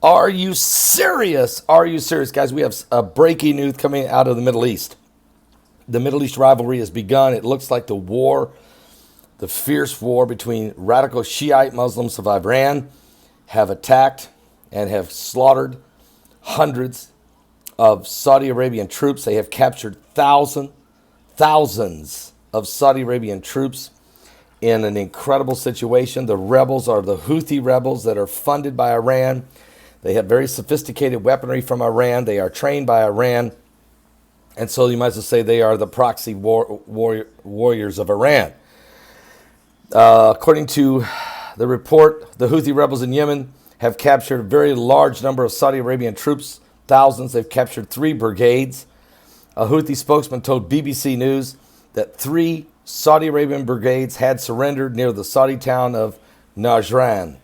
Are you serious? Are you serious? Guys, we have a breaking news coming out of the Middle East. The Middle East rivalry has begun. It looks like the fierce war between radical Shiite Muslims of Iran have attacked and have slaughtered hundreds of Saudi Arabian troops. They have captured thousands of Saudi Arabian troops in an incredible situation. The rebels are the Houthi rebels that are funded by Iran. They have very sophisticated weaponry from Iran. They are trained by Iran. And so you might as well say they are the proxy warriors of Iran. According to the report, the Houthi rebels in Yemen have captured a very large number of Saudi Arabian troops, thousands. They've captured 3 brigades. A Houthi spokesman told BBC News that 3 Saudi Arabian brigades had surrendered near the Saudi town of Najran.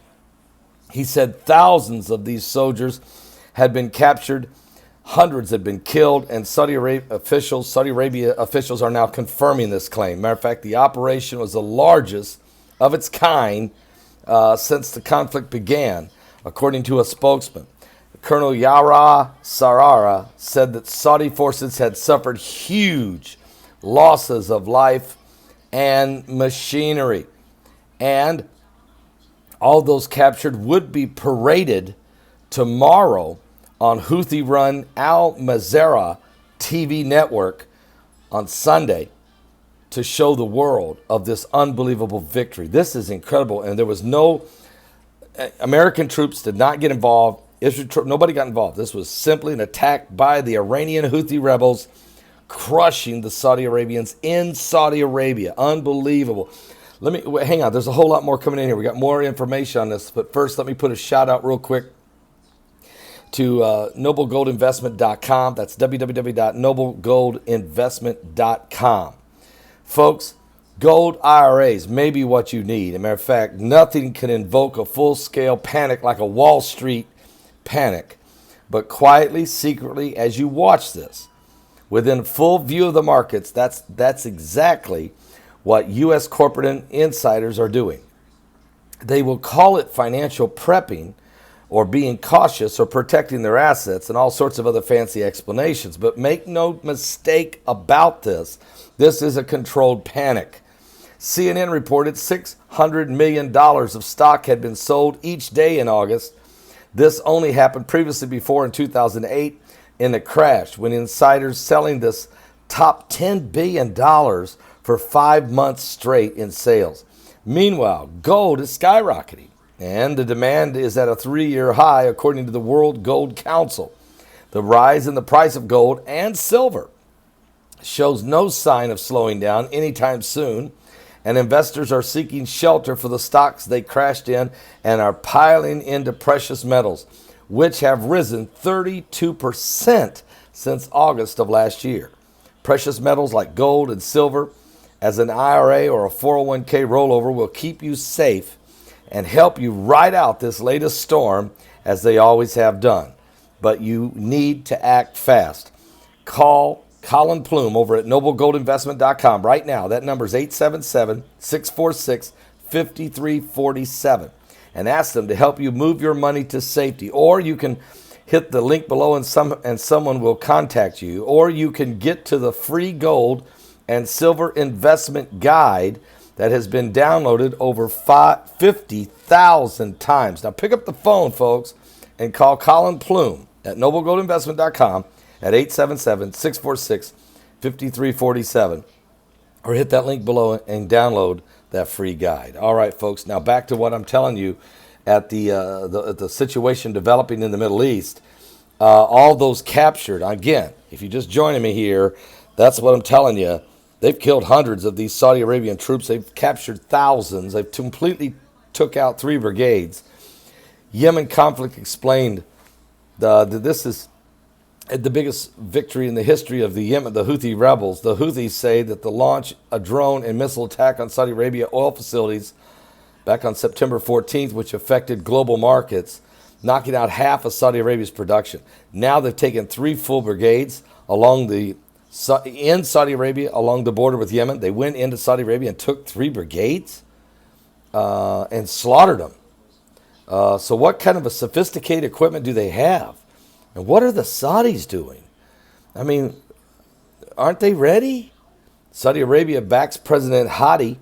He said thousands of these soldiers had been captured, hundreds had been killed, and Saudi Arabia officials are now confirming this claim. Matter of fact, the operation was the largest of its kind since the conflict began, according to a spokesman. Colonel Yara Sarara said that Saudi forces had suffered huge losses of life and machinery, and all those captured would be paraded tomorrow on Houthi-run Al Mazera TV network on Sunday to show the world of this unbelievable victory. This is incredible, and there was no American troops did not get involved. Nobody got involved. This was simply an attack by the Iranian Houthi rebels, crushing the Saudi Arabians in Saudi Arabia. Unbelievable. Hang on. There's a whole lot more coming in here. We got more information on this, but first, let me put a shout out real quick to noblegoldinvestment.com. That's www.noblegoldinvestment.com. Folks, gold IRAs may be what you need. As a matter of fact, nothing can invoke a full-scale panic like a Wall Street panic. But quietly, secretly, as you watch this, within full view of the markets, that's exactly what U.S. corporate insiders are doing. They will call it financial prepping or being cautious or protecting their assets and all sorts of other fancy explanations. But make no mistake about this. This is a controlled panic. CNN reported $600 million of stock had been sold each day in August. This only happened previously before in 2008 in the crash when insiders selling this top $10 billion for 5 months straight in sales. Meanwhile, gold is skyrocketing, and the demand is at a 3-year high according to the World Gold Council. The rise in the price of gold and silver shows no sign of slowing down anytime soon, and investors are seeking shelter for the stocks they crashed in and are piling into precious metals, which have risen 32% since August of last year. Precious metals like gold and silver as an IRA or a 401k rollover will keep you safe and help you ride out this latest storm as they always have done. But you need to act fast. Call Colin Plume over at noblegoldinvestment.com right now. That number is 877-646-5347. And ask them to help you move your money to safety. Or you can hit the link below and someone will contact you. Or you can get to the free gold and silver investment guide that has been downloaded over 50,000 times. Now pick up the phone, folks, and call Colin Plume at noblegoldinvestment.com at 877-646-5347. Or hit that link below and download that free guide. All right, folks, now back to what I'm telling you at the situation developing in the Middle East. All those captured, again, if you're just joining me here, that's what I'm telling you. They've killed hundreds of these Saudi Arabian troops. They've captured thousands. They've completely took out 3 brigades. Yemen conflict explained that this is the biggest victory in the history of the Houthi rebels. The Houthis say that the launch a drone and missile attack on Saudi Arabia oil facilities back on September 14th, which affected global markets, knocking out half of Saudi Arabia's production. Now they've taken 3 full brigades in Saudi Arabia along the border with Yemen. They went into Saudi Arabia and took 3 brigades and slaughtered them. So what kind of a sophisticated equipment do they have? And what are the Saudis doing? I mean, aren't they ready? Saudi Arabia backs President Houthi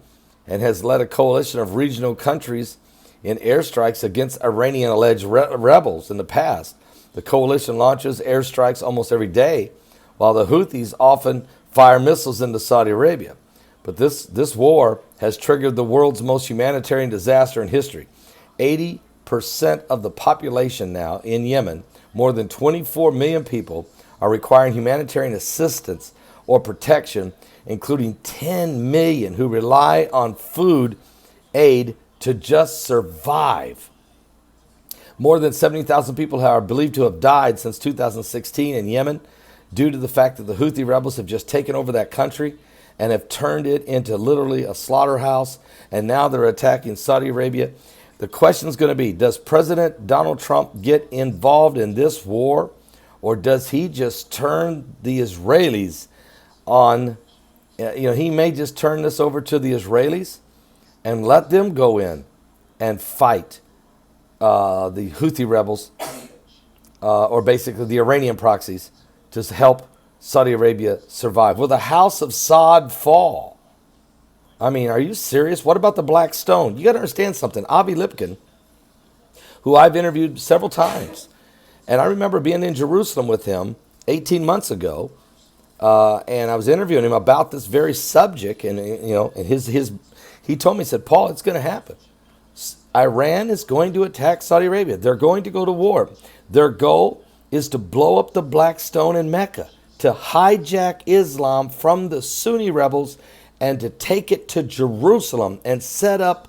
and has led a coalition of regional countries in airstrikes against Iranian alleged rebels in the past. The coalition launches airstrikes almost every day, while the Houthis often fire missiles into Saudi Arabia. But this war has triggered the world's most humanitarian disaster in history. 80% of the population now in Yemen, more than 24 million people, are requiring humanitarian assistance or protection, including 10 million who rely on food aid to just survive. More than 70,000 people are believed to have died since 2016 in Yemen due to the fact that the Houthi rebels have just taken over that country and have turned it into literally a slaughterhouse, and now they're attacking Saudi Arabia. The question is going to be, does President Donald Trump get involved in this war, or does he just turn the Israelis on? He may just turn this over to the Israelis and let them go in and fight the Houthi rebels, or basically the Iranian proxies, to help Saudi Arabia survive. Will the house of Saud fall? I mean, are you serious? What about the Black Stone? You got to understand something. Avi Lipkin, who I've interviewed several times, and I remember being in Jerusalem with him 18 months ago, and I was interviewing him about this very subject, and he told me, he said, Paul, it's going to happen. Iran is going to attack Saudi Arabia. They're going to go to war. Their goal is to blow up the Black Stone in Mecca, to hijack Islam from the Sunni rebels and to take it to Jerusalem and set up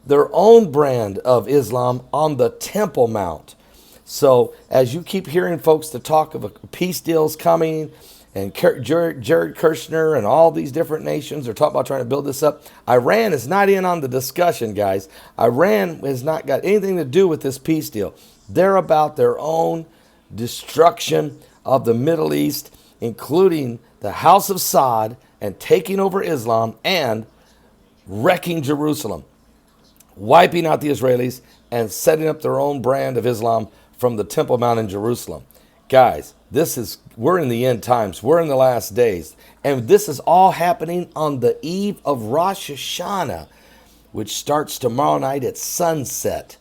their own brand of Islam on the Temple Mount. So as you keep hearing folks to talk of peace deals coming, and Jared Kushner and all these different nations are talking about trying to build this up, Iran is not in on the discussion, guys. Iran has not got anything to do with this peace deal. They're about their own destruction of the Middle East, including the House of Saud, and taking over Islam and wrecking Jerusalem, wiping out the Israelis and setting up their own brand of Islam from the Temple Mount in Jerusalem. Guys, we're in the end times. We're in the last days. And this is all happening on the eve of Rosh Hashanah, which starts tomorrow night at sunset.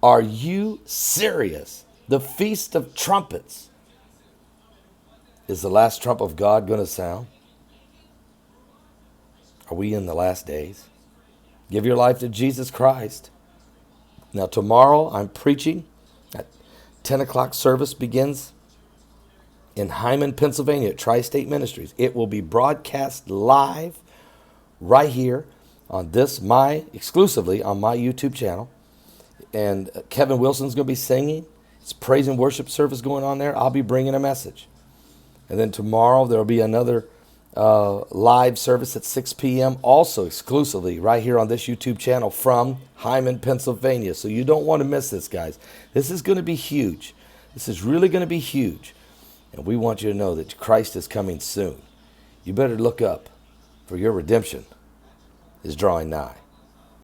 Are you serious? The Feast of Trumpets. Is the last trump of God going to sound? Are we in the last days? Give your life to Jesus Christ. Now tomorrow I'm preaching at 10 o'clock service begins in Hyman, Pennsylvania at Tri-State Ministries. It will be broadcast live right here on exclusively on my YouTube channel. And Kevin Wilson's going to be singing. It's praise and worship service going on there. I'll be bringing a message. And then tomorrow there will be another live service at 6 p.m. also exclusively right here on this YouTube channel from Hyman, Pennsylvania. So you don't want to miss this, guys. This is going to be huge. This is really going to be huge. And we want you to know that Christ is coming soon. You better look up, for your redemption is drawing nigh.